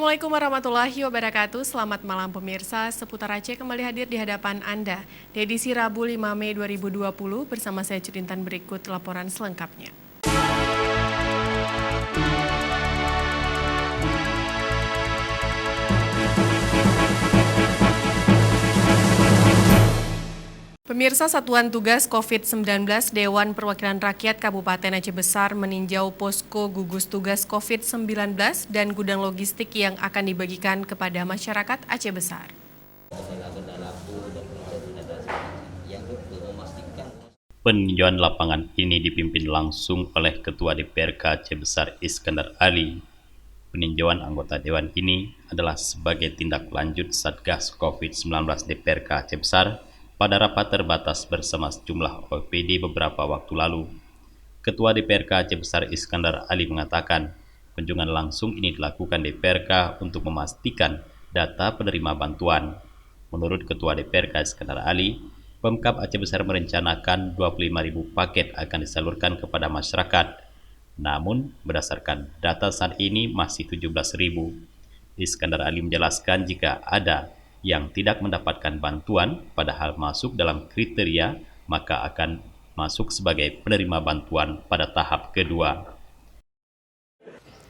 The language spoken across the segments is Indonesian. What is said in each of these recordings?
Assalamualaikum warahmatullahi wabarakatuh. Selamat malam pemirsa. Seputar Aceh kembali hadir di hadapan Anda di edisi Rabu 5 Mei 2020 bersama saya Curintan. Berikut laporan selengkapnya. Pemirsa, Satuan Tugas COVID-19 Dewan Perwakilan Rakyat Kabupaten Aceh Besar meninjau posko gugus tugas COVID-19 dan gudang logistik yang akan dibagikan kepada masyarakat Aceh Besar. Peninjauan lapangan ini dipimpin langsung oleh Ketua DPRK Aceh Besar Iskandar Ali. Peninjauan anggota Dewan ini adalah sebagai tindak lanjut Satgas COVID-19 DPRK Aceh Besar pada rapat terbatas bersama sejumlah OPD beberapa waktu lalu. Ketua DPRK Aceh Besar Iskandar Ali mengatakan, kunjungan langsung ini dilakukan DPRK untuk memastikan data penerima bantuan. Menurut Ketua DPRK Iskandar Ali, Pemkab Aceh Besar merencanakan 25.000 paket akan disalurkan kepada masyarakat. Namun, berdasarkan data saat ini masih 17.000. Iskandar Ali menjelaskan jika ada yang tidak mendapatkan bantuan padahal masuk dalam kriteria, maka akan masuk sebagai penerima bantuan pada tahap kedua.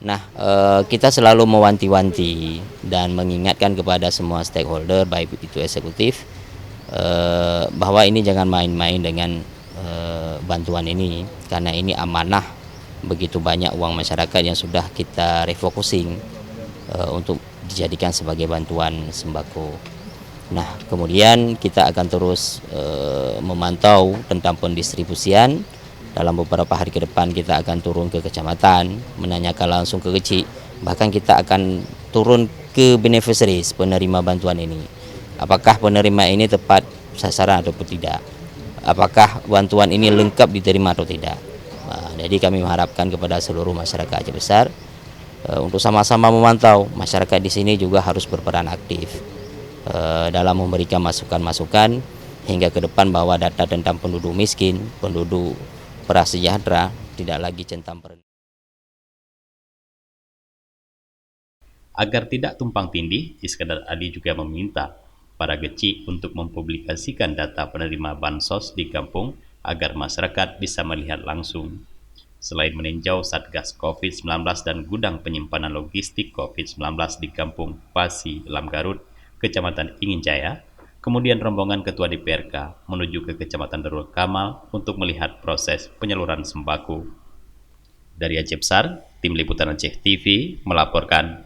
Nah, kita selalu mewanti-wanti dan mengingatkan kepada semua stakeholder, baik itu eksekutif, bahwa ini jangan main-main dengan bantuan ini, karena ini amanah. Begitu banyak uang masyarakat yang sudah kita refocusing untuk dijadikan sebagai bantuan sembako. Nah, kemudian kita akan terus memantau tentang pendistribusian. Dalam beberapa hari ke depan kita akan turun ke kecamatan, menanyakan langsung ke kecil. Bahkan kita akan turun ke beneficiaries, penerima bantuan ini. Apakah penerima ini tepat sasaran ataupun tidak? Apakah bantuan ini lengkap diterima atau tidak? Nah, jadi kami mengharapkan kepada seluruh masyarakat Aceh Besar untuk sama-sama memantau. Masyarakat di sini juga harus berperan aktif dalam memberikan masukan-masukan hingga ke depan bahwa data tentang penduduk miskin, penduduk prasejahtera tidak lagi centang perenang. Agar tidak tumpang tindih, Iskandar Ali juga meminta para geci untuk mempublikasikan data penerima bansos di kampung agar masyarakat bisa melihat langsung. Selain meninjau Satgas COVID-19 dan gudang penyimpanan logistik COVID-19 di Kampung Pasi, Lam Garut, Kecamatan Ingin Jaya, kemudian rombongan Ketua DPRK menuju ke Kecamatan Darul Kamal untuk melihat proses penyaluran sembako. Dari Aceh Besar, Tim Liputan Aceh TV melaporkan.